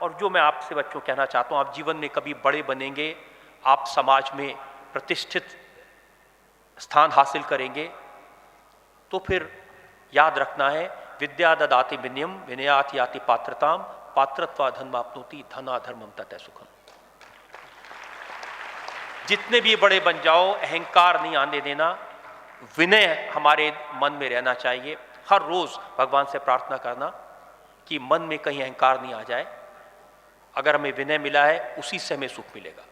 और जो मैं आपसे बच्चों कहना चाहता हूँ, आप जीवन में कभी बड़े बनेंगे, आप समाज में प्रतिष्ठित स्थान हासिल करेंगे, तो फिर याद रखना है, विद्या ददाति विनयम विनयात याति पात्रताम पात्रत्वा धनमाप्नोति धनाधर्मम ततः सुखम। जितने भी बड़े बन जाओ, अहंकार नहीं आने देना, विनय हमारे मन में रहना चाहिए। हर रोज भगवान से प्रार्थना करना कि मन में कहीं अहंकार नहीं आ जाए। अगर हमें विनय मिला है, उसी से हमें सुख मिलेगा।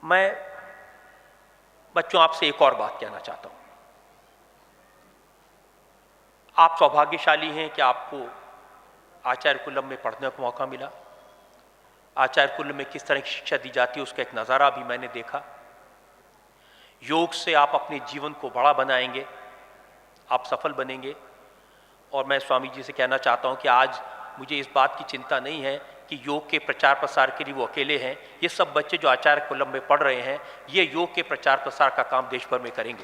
मैं बच्चों आपसे एक और बात कहना चाहता हूं। आप सौभाग्यशाली हैं कि आपको आचार्य कुलम में पढ़ने का मौका मिला। आचार्य कुलम में किस तरह की शिक्षा दी जाती है, उसका एक नज़ारा भी मैंने देखा। योग से आप अपने जीवन को बड़ा बनाएंगे, आप सफल बनेंगे। और मैं स्वामी जी से कहना चाहता हूं कि आज मुझे इस बात की चिंता नहीं है कि योग के प्रचार प्रसार के लिए वो अकेले हैं। ये सब बच्चे जो आचार्य कुलम में पढ़ रहे हैं, ये योग के प्रचार प्रसार का काम देश भर में करेंगे।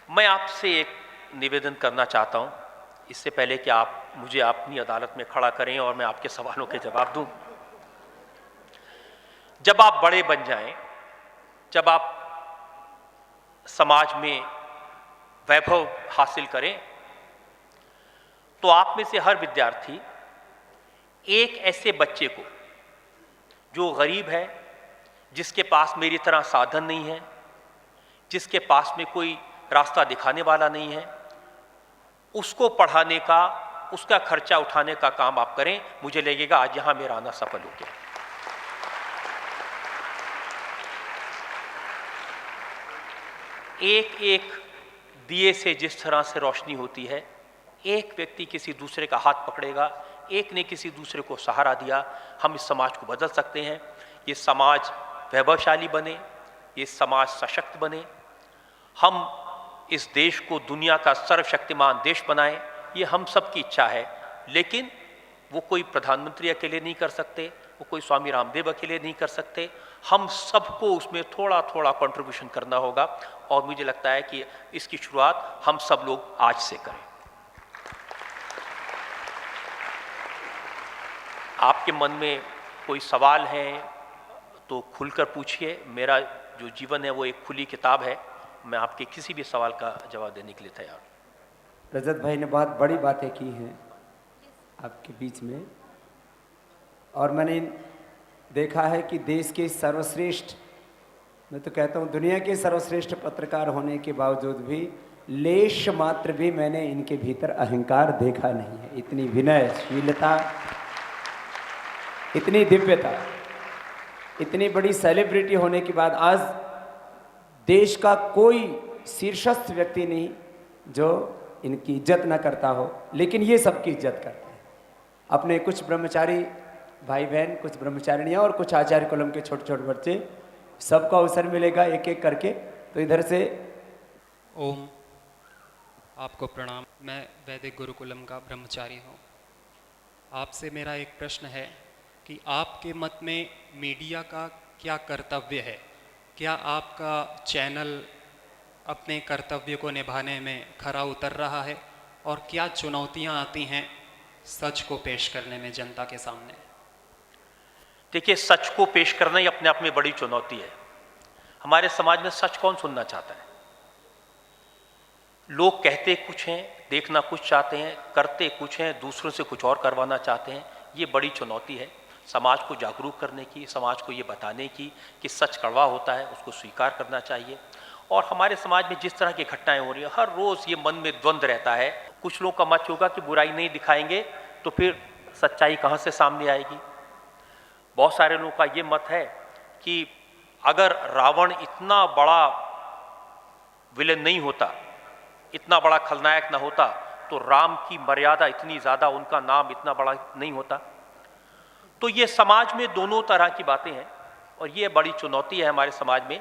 मैं आपसे एक निवेदन करना चाहता हूं, इससे पहले कि आप मुझे अपनी अदालत में खड़ा करें और मैं आपके सवालों के जवाब दूं। जब आप बड़े बन जाएं, जब आप समाज में वैभव हासिल करें, तो आप में से हर विद्यार्थी एक ऐसे बच्चे को जो गरीब है, जिसके पास मेरी तरह साधन नहीं है, जिसके पास में कोई रास्ता दिखाने वाला नहीं है, उसको पढ़ाने का, उसका खर्चा उठाने का काम आप करें। मुझे लगेगा आज यहां मेरा आना सफल हो गया। एक एक दिए से जिस तरह से रोशनी होती है, एक व्यक्ति किसी दूसरे का हाथ पकड़ेगा, एक ने किसी दूसरे को सहारा दिया, हम इस समाज को बदल सकते हैं। ये समाज वैभवशाली बने, ये समाज सशक्त बने, हम इस देश को दुनिया का सर्वशक्तिमान देश बनाएं, ये हम सब की इच्छा है। लेकिन वो कोई प्रधानमंत्री अकेले नहीं कर सकते, वो कोई स्वामी रामदेव अकेले नहीं कर सकते। हम सबको उसमें थोड़ा थोड़ा कंट्रीब्यूशन करना होगा, और मुझे लगता है कि इसकी शुरुआत हम सब लोग आज से करें। आपके मन में कोई सवाल है तो खुलकर पूछिए। मेरा जो जीवन है वो एक खुली किताब है, मैं आपके किसी भी सवाल का जवाब देने के लिए तैयार हूं। रजत भाई ने बहुत बड़ी बातें की हैं आपके बीच में, और मैंने देखा है कि देश के सर्वश्रेष्ठ, मैं तो कहता हूँ दुनिया के सर्वश्रेष्ठ पत्रकार होने के बावजूद भी लेश मात्र भी मैंने इनके भीतर अहंकार देखा नहीं है। इतनी विनयशीलता, इतनी दिव्यता, इतनी बड़ी सेलिब्रिटी होने के बाद आज देश का कोई शीर्षस्थ व्यक्ति नहीं जो इनकी इज्जत न करता हो, लेकिन ये सबकी इज्जत करते हैं। अपने कुछ ब्रह्मचारी भाई बहन, कुछ ब्रह्मचारिणियाँ और कुछ आचार्य कुलम के छोटे छोटे बच्चे, सबको अवसर मिलेगा एक एक करके। तो इधर से ओम, आपको प्रणाम। मैं वैदिक गुरुकुलम का ब्रह्मचारी हूँ। आपसे मेरा एक प्रश्न है कि आपके मत में मीडिया का क्या कर्तव्य है? क्या आपका चैनल अपने कर्तव्य को निभाने में खरा उतर रहा है, और क्या चुनौतियाँ आती हैं सच को पेश करने में जनता के सामने? देखिए, सच को पेश करना ही अपने आप में बड़ी चुनौती है। हमारे समाज में सच कौन सुनना चाहता है? लोग कहते कुछ हैं, देखना कुछ चाहते हैं, करते कुछ हैं, दूसरों से कुछ और करवाना चाहते हैं। ये बड़ी चुनौती है समाज को जागरूक करने की, समाज को ये बताने की कि सच कड़वा होता है, उसको स्वीकार करना चाहिए। और हमारे समाज में जिस तरह की घटनाएं हो रही है, हर रोज ये मन में द्वंद्व रहता है। कुछ लोग का मत होगा कि बुराई नहीं दिखाएंगे तो फिर सच्चाई कहाँ से सामने आएगी। बहुत सारे लोगों का ये मत है कि अगर रावण इतना बड़ा विलेन नहीं होता, इतना बड़ा खलनायक ना होता, तो राम की मर्यादा इतनी ज्यादा, उनका नाम इतना बड़ा नहीं होता। तो ये समाज में दोनों तरह की बातें हैं, और ये बड़ी चुनौती है हमारे समाज में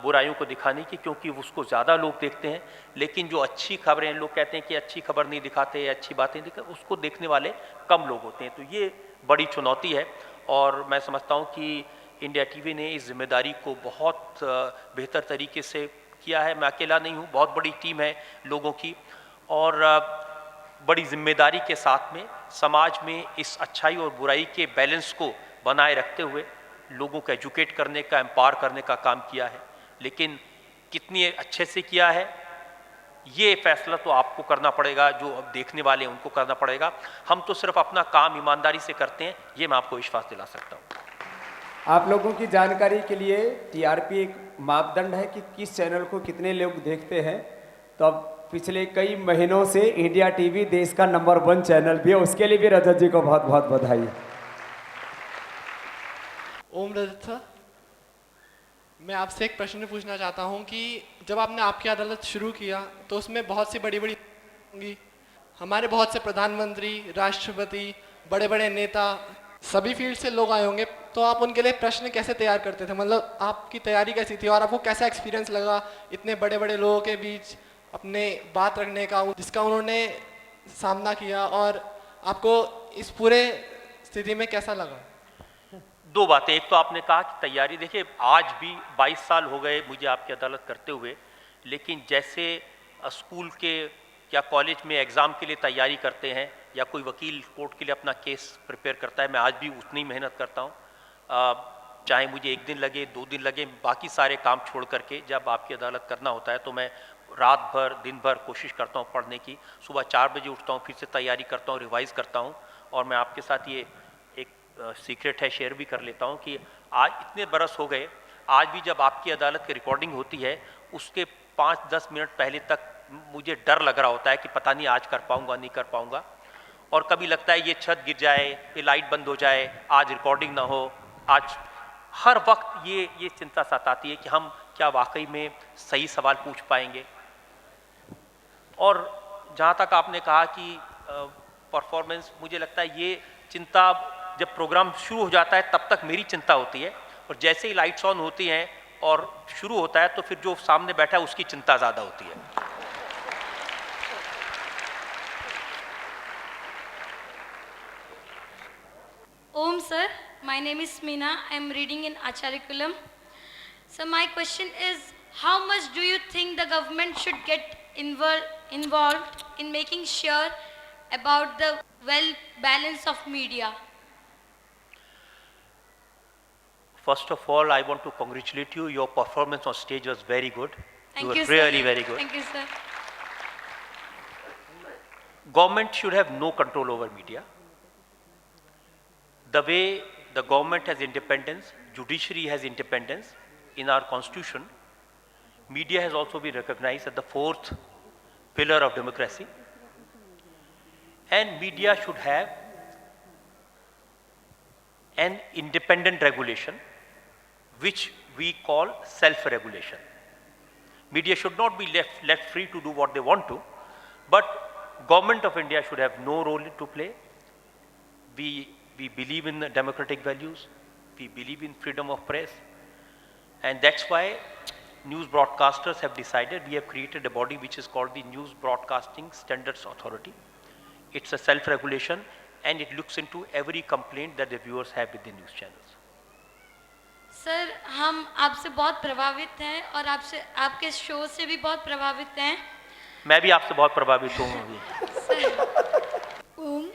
बुराइयों को दिखाने की, क्योंकि उसको ज़्यादा लोग देखते हैं। लेकिन जो अच्छी खबरें, लोग कहते हैं कि अच्छी खबर नहीं दिखाते, अच्छी बातें दिखाते, उसको देखने वाले कम लोग होते हैं। तो ये बड़ी चुनौती है, और मैं समझता हूँ कि इंडिया टीवी ने इस जिम्मेदारी को बहुत बेहतर तरीके से किया है। मैं अकेला नहीं हूँ, बहुत बड़ी टीम है लोगों की, और बड़ी जिम्मेदारी के साथ में समाज में इस अच्छाई और बुराई के बैलेंस को बनाए रखते हुए लोगों को एजुकेट करने का, एम्पावर करने का काम किया है। लेकिन कितनी अच्छे से किया है ये फैसला तो आपको करना पड़ेगा, जो अब देखने वाले हैं उनको करना पड़ेगा। हम तो सिर्फ अपना काम ईमानदारी से करते हैं, ये मैं आपको विश्वास दिला सकता हूँ। आप लोगों की जानकारी के लिए टीआरपी एक मापदंड है कि किस चैनल को कितने लोग देखते हैं। तो अब पिछले कई महीनों से इंडिया टीवी देश का नंबर 1 चैनल भी है, उसके लिए भी रजत जी को बहुत बहुत बधाई। ओम रजत सर, मैं आपसे एक प्रश्न पूछना चाहता हूं कि जब आपने आपकी अदालत शुरू किया तो उसमें बहुत सी बड़ी बड़ी होंगी, हमारे बहुत से प्रधानमंत्री, राष्ट्रपति, बड़े बड़े नेता, सभी फील्ड से लोग आए होंगे, तो आप उनके लिए प्रश्न कैसे तैयार करते थे? मतलब आपकी तैयारी कैसी थी और आपको कैसा एक्सपीरियंस लगा इतने बड़े बड़े लोगों के बीच अपने बात रखने का, जिसका उन्होंने सामना किया, और आपको इस पूरे स्थिति में कैसा लगा? दो बातें, एक तो आपने कहा कि तैयारी, देखिए आज भी 22 साल हो गए मुझे आपकी अदालत करते हुए, लेकिन जैसे स्कूल के या कॉलेज में एग्ज़ाम के लिए तैयारी करते हैं या कोई वकील कोर्ट के लिए अपना केस प्रिपेयर करता है, मैं आज भी उतनी मेहनत करता हूँ। चाहे मुझे 1 दिन लगे, 2 दिन लगे, बाकी सारे काम छोड़ करके जब आपकी अदालत करना होता है तो मैं रात भर दिन भर कोशिश करता हूँ पढ़ने की। सुबह 4 बजे उठता हूँ, फिर से तैयारी करता हूँ, रिवाइज़ करता हूँ। और मैं आपके साथ ये सीक्रेट है, शेयर भी कर लेता हूँ कि आज इतने बरस हो गए, आज भी जब आपकी अदालत की रिकॉर्डिंग होती है उसके 5-10 मिनट पहले तक मुझे डर लग रहा होता है कि पता नहीं आज कर पाऊँगा नहीं कर पाऊँगा। और कभी लगता है ये छत गिर जाए, ये लाइट बंद हो जाए, आज रिकॉर्डिंग ना हो। आज हर वक्त ये चिंता सताती है कि हम क्या वाकई में सही सवाल पूछ पाएंगे। और जहाँ तक आपने कहा कि परफॉर्मेंस, मुझे लगता है ये चिंता जब प्रोग्राम शुरू हो जाता है तब तक मेरी चिंता होती है, और जैसे ही लाइट्स ऑन होती हैं और शुरू होता है तो फिर जो सामने बैठा है उसकी चिंता ज़्यादा होती है। Om sir, my name is Meena. I am reading in Acharyakulam. So my question is, how much do you think the government should get involved in making sure about the well balance of media? First of all, I want to congratulate you. Your performance on stage was very good. Thank you you, were sir. really very good. Thank you, sir. Government should have no control over media. The way the government has independence, judiciary has independence in our constitution, media has also been recognized as the 4th pillar of democracy. And media should have an independent regulation, which we call self-regulation. Media should not be left free to do what they want to, but government of India should have no role to play. We believe in the democratic values, we believe in freedom of press, and that's why news broadcasters have decided, we have created a body which is called the News Broadcasting Standards Authority. It's a self-regulation and it looks into every complaint that the viewers have with the news channels. Sir, हम आपसे बहुत प्रभावित हैं और आपके show से भी बहुत प्रभावित हैं। मैं भी आपसे बहुत प्रभावित हूँ अभी। ओम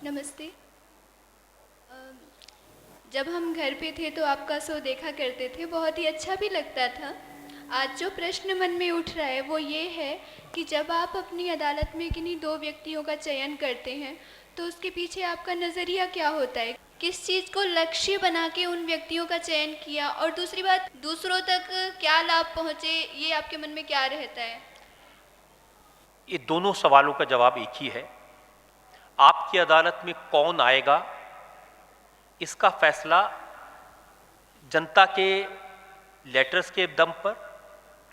नमस्ते। जब हम घर पे थे तो आपका शो देखा करते थे, बहुत ही अच्छा भी लगता था। आज जो प्रश्न मन में उठ रहा है वो ये है कि जब आप अपनी अदालत में किन्हीं 2 व्यक्तियों का चयन करते हैं तो उसके पीछे आपका नज़रिया क्या होता है? किस चीज़ को लक्ष्य बना के उन व्यक्तियों का चयन किया, और दूसरी बात, दूसरों तक क्या लाभ पहुँचे, ये आपके मन में क्या रहता है? ये दोनों सवालों का जवाब एक ही है। आपकी अदालत में कौन आएगा, इसका फैसला जनता के लेटर्स के दम पर,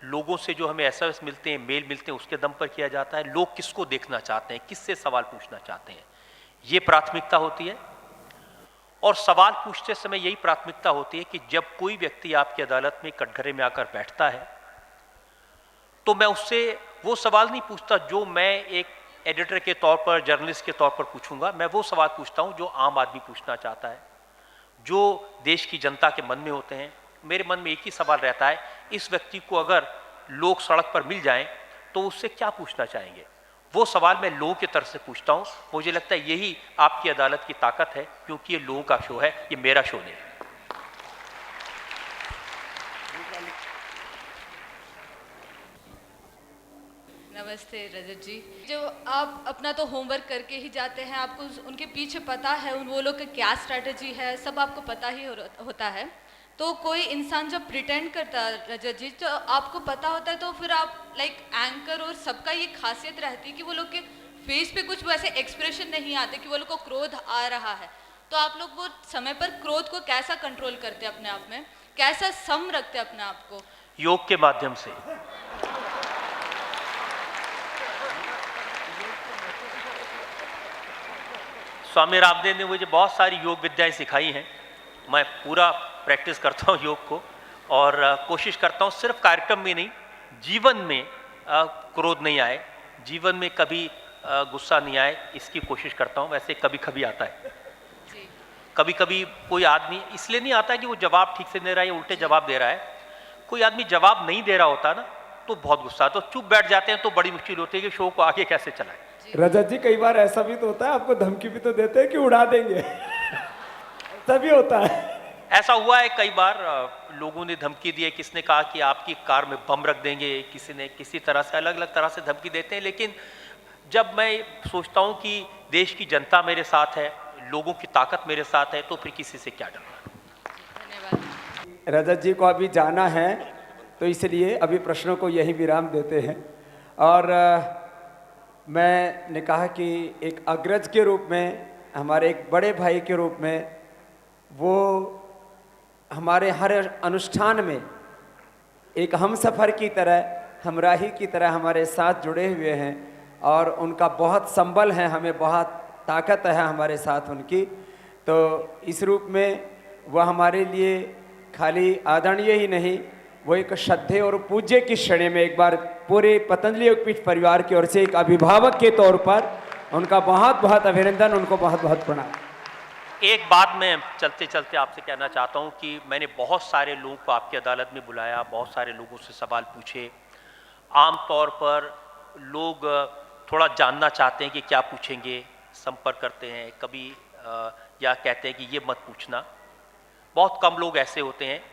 लोगों से जो हमें एसएमएस मिलते हैं, मेल मिलते हैं, उसके दम पर किया जाता है। लोग किसको देखना चाहते हैं, किससे सवाल पूछना चाहते हैं, ये प्राथमिकता होती है। और सवाल पूछते समय यही प्राथमिकता होती है कि जब कोई व्यक्ति आपकी अदालत में कटघरे में आकर बैठता है तो मैं उससे वो सवाल नहीं पूछता जो मैं एक एडिटर के तौर पर, जर्नलिस्ट के तौर पर पूछूंगा। मैं वो सवाल पूछता हूं जो आम आदमी पूछना चाहता है। जो देश की जनता के मन में होते हैं। मेरे मन में एक ही सवाल रहता है, इस व्यक्ति को अगर लोग सड़क पर मिल जाएं तो उससे क्या पूछना चाहेंगे? वो सवाल मैं लोगों की तरफ से पूछता हूं। मुझे लगता है यही आपकी अदालत की ताकत है, क्योंकि ये लोगों का शो है, ये मेरा शो नहीं है। नमस्ते रजत जी। जो आप अपना तो होमवर्क करके ही जाते हैं, आपको उनके पीछे पता है वो लोग का क्या स्ट्रैटेजी है, सब आपको पता ही होता है। तो कोई इंसान जब प्रिटेंड करता है रजत जी, तो आपको पता होता है, तो फिर आप लाइक एंकर और सबका ये खासियत रहती है कि वो लोग के फेस पे कुछ वैसे एक्सप्रेशन नहीं आते कि वो लोग को क्रोध आ रहा है। तो आप लोग वो समय पर क्रोध को कैसा कंट्रोल करते हैं अपने आप में, कैसा सम रखते हैं अपने आप को? योग के माध्यम से। स्वामी रामदेव ने मुझे बहुत सारी योग विद्याएं सिखाई हैं। मैं पूरा प्रैक्टिस करता हूँ योग को, और कोशिश करता हूँ सिर्फ कार्यक्रम में नहीं, जीवन में क्रोध नहीं आए, जीवन में कभी गुस्सा नहीं आए, इसकी कोशिश करता हूँ। वैसे कभी कभी आता है, कभी कभी कोई आदमी इसलिए नहीं आता कि वो जवाब ठीक से दे रहा है या उल्टे जवाब दे रहा है। कोई आदमी जवाब नहीं दे रहा होता ना, तो बहुत गुस्सा, तो चुप बैठ जाते हैं, तो बड़ी मुश्किल होती है कि शो को आगे कैसे चलाएं। रजत जी, कई बार ऐसा भी तो होता है, आपको धमकी भी तो देते हैं कि उड़ा देंगे तभी होता है। ऐसा हुआ है कई बार, लोगों ने धमकी दी है, किसने कहा कि आपकी कार में बम रख देंगे, किसी ने किसी तरह से, अलग अलग तरह से धमकी देते हैं। लेकिन जब मैं सोचता हूं कि देश की जनता मेरे साथ है, लोगों की ताकत मेरे साथ है, तो फिर किसी से क्या डरना। धन्यवाद। रजत जी को अभी जाना है, तो इसलिए अभी प्रश्नों को यही विराम देते हैं। और मैंने कहा कि एक अग्रज के रूप में, हमारे एक बड़े भाई के रूप में, वो हमारे हर अनुष्ठान में एक हमसफ़र की तरह, हमराही की तरह हमारे साथ जुड़े हुए हैं, और उनका बहुत संबल है, हमें बहुत ताकत है हमारे साथ उनकी। तो इस रूप में वह हमारे लिए खाली आदरणीय ही नहीं, वो एक श्रद्धेय और पूज्य की श्रेणी में, एक बार पूरे पतंजलि योगपीठ परिवार की ओर से एक अभिभावक के तौर पर उनका बहुत बहुत अभिनंदन, उनको बहुत बहुत प्रणाम। एक बात मैं चलते चलते आपसे कहना चाहता हूं कि मैंने बहुत सारे लोगों को आपकी अदालत में बुलाया, बहुत सारे लोगों से सवाल पूछे। आमतौर पर लोग थोड़ा जानना चाहते हैं कि क्या पूछेंगे, संपर्क करते हैं कभी, या कहते हैं कि ये मत पूछना। बहुत कम लोग ऐसे होते हैं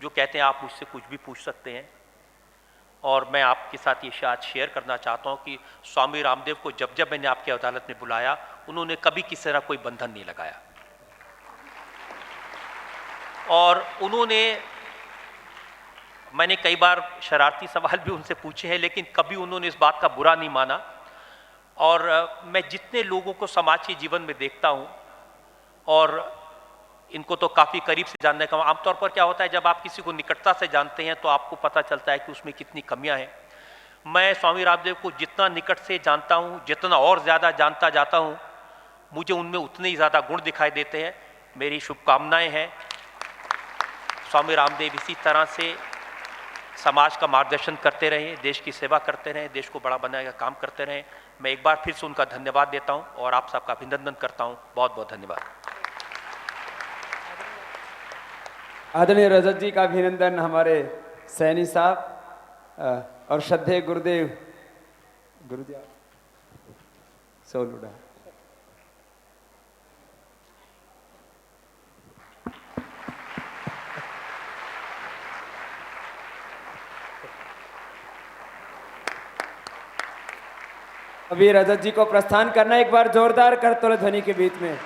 जो कहते हैं आप मुझसे कुछ भी पूछ सकते हैं। और मैं आपके साथ ये शायद शेयर करना चाहता हूँ कि स्वामी रामदेव को जब जब मैंने आपकी अदालत में बुलाया, उन्होंने कभी किसी तरह कोई बंधन नहीं लगाया, और मैंने कई बार शरारती सवाल भी उनसे पूछे हैं, लेकिन कभी उन्होंने इस बात का बुरा नहीं माना। और मैं जितने लोगों को समाज के जीवन में देखता हूँ, और इनको तो काफ़ी करीब से जानने का, आमतौर पर क्या होता है, जब आप किसी को निकटता से जानते हैं तो आपको पता चलता है कि उसमें कितनी कमियां हैं। मैं स्वामी रामदेव को जितना निकट से जानता हूँ, जितना और ज़्यादा जानता जाता हूँ, मुझे उनमें उतने ही ज़्यादा गुण दिखाई देते हैं। मेरी शुभकामनाएं हैं स्वामी रामदेव इसी तरह से समाज का मार्गदर्शन करते रहें, देश की सेवा करते रहें, देश को बड़ा बनाने का काम करते रहें। मैं एक बार फिर से उनका धन्यवाद देता हूँ और आप सबका अभिनंदन करता हूँ। बहुत बहुत धन्यवाद। आदरणीय रजत जी का अभिनंदन हमारे सैनी साहब और श्रद्धेय गुरुदेव सोलुडा। अभी रजत जी को प्रस्थान करना, एक बार जोरदार करतल ध्वनि के बीच में।